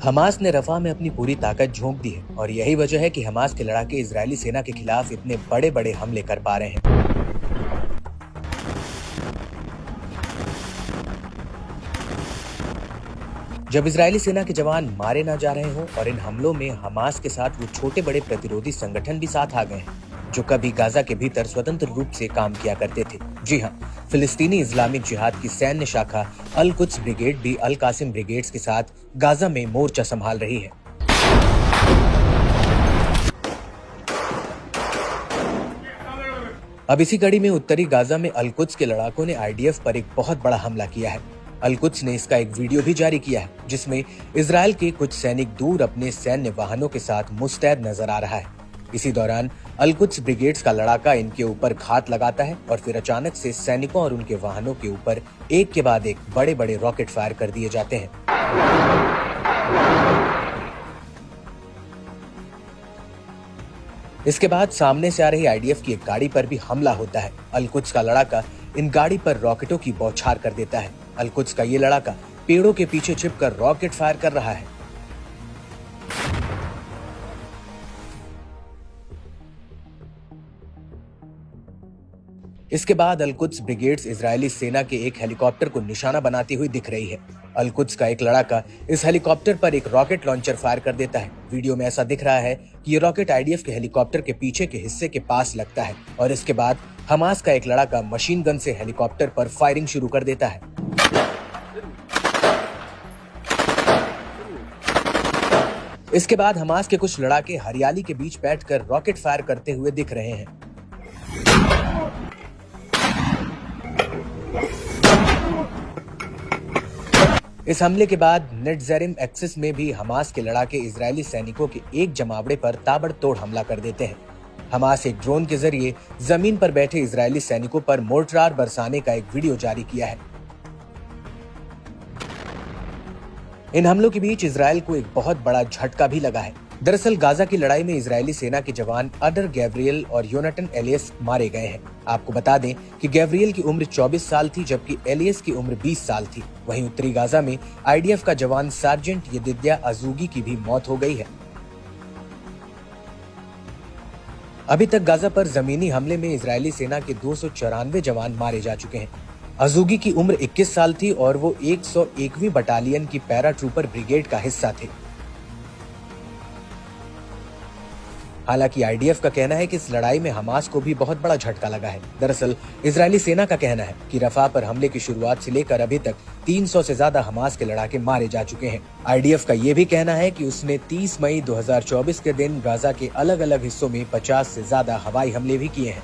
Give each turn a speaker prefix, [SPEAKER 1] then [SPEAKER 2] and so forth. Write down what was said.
[SPEAKER 1] Hamas ने रफा में अपनी पूरी ताकत झोंक दी है और यही वजह है कि हमास के लड़ाके इजरायली सेना के खिलाफ इतने बड़े बड़े हमले कर पा रहे हैं। जब इजरायली सेना के जवान मारे ना जा रहे हों और इन हमलों में हमास के साथ वो छोटे बड़े प्रतिरोधी संगठन भी साथ आ गए हैं जो कभी गाजा के भीतर स्वतंत्र रूप से काम किया करते थे। जी हाँ, फिलिस्तीनी इस्लामिक जिहाद की सैन्य शाखा अल कुद्स ब्रिगेड भी अल कासिम ब्रिगेड्स के साथ गाजा में मोर्चा संभाल रही है। अब इसी कड़ी में उत्तरी गाजा में अल कुद्स के लड़ाकों ने आईडीएफ पर एक बहुत बड़ा हमला किया है। अल कुद्स ने इसका एक वीडियो भी जारी किया है जिसमें इजरायल के कुछ सैनिक दूर अपने सैन्य वाहनों के साथ मुस्तैद नजर आ रहा है। इसी दौरान अल कुद्स ब्रिगेड्स का लड़ाका इनके ऊपर घात लगाता है और फिर अचानक से सैनिकों और उनके वाहनों के ऊपर एक के बाद एक बड़े बड़े रॉकेट फायर कर दिए जाते हैं। इसके बाद सामने से आ रही आईडीएफ की एक गाड़ी पर भी हमला होता है। अल कुद्स का लड़ाका इन गाड़ी पर रॉकेटों की बौछार कर देता है। अल कुद्स का ये लड़ाका पेड़ों के पीछे छिपकर रॉकेट फायर कर रहा है। इसके बाद अल कुद्स ब्रिगेड्स इजरायली सेना के एक हेलीकॉप्टर को निशाना बनाती हुई दिख रही है। अल कुद्स का एक लड़ाका इस हेलीकॉप्टर पर एक रॉकेट लॉन्चर फायर कर देता है। वीडियो में ऐसा दिख रहा है कि ये रॉकेट आईडीएफ के हेलीकॉप्टर के पीछे के हिस्से के पास लगता है और इसके बाद हमास का एक लड़ाका मशीन गन से हेलीकॉप्टर पर फायरिंग शुरू कर देता है। इसके बाद हमास के कुछ लड़ाके हरियाली के बीच बैठकर रॉकेट फायर करते हुए दिख रहे हैं। इस हमले के बाद नेटजेरिम एक्सिस में भी हमास के लड़ाके इजरायली सैनिकों के एक जमावड़े पर ताबड़तोड़ हमला कर देते हैं। हमास एक ड्रोन के जरिए जमीन पर बैठे इजरायली सैनिकों पर मोर्टार बरसाने का एक वीडियो जारी किया है। इन हमलों के बीच इजरायल को एक बहुत बड़ा झटका भी लगा है। दरअसल गाजा की लड़ाई में इजरायली सेना के जवान अडर गैब्रियल और योनाटन एलियस मारे गए हैं। आपको बता दें कि गैब्रियल की उम्र 24 साल थी जबकि एलियस की उम्र 20 साल थी। वहीं उत्तरी गाजा में आईडीएफ का जवान सार्जेंट यदिद्या अजूगी की भी मौत हो गई है। अभी तक गाजा पर जमीनी हमले में इजरायली सेना के 294 जवान मारे जा चुके हैं। अजूगी की उम्र 21 साल थी और वो 101वीं बटालियन की पैरा ट्रूपर ब्रिगेड का हिस्सा थे। हालांकि आईडीएफ का कहना है कि इस लड़ाई में हमास को भी बहुत बड़ा झटका लगा है। दरअसल इजरायली सेना का कहना है कि रफा पर हमले की शुरुआत से लेकर अभी तक 300 से ज्यादा हमास के लड़ाके मारे जा चुके हैं। आईडीएफ का ये भी कहना है कि उसने 30 मई 2024 के दिन गाजा के अलग अलग हिस्सों में 50 से ज्यादा हवाई हमले भी किए हैं।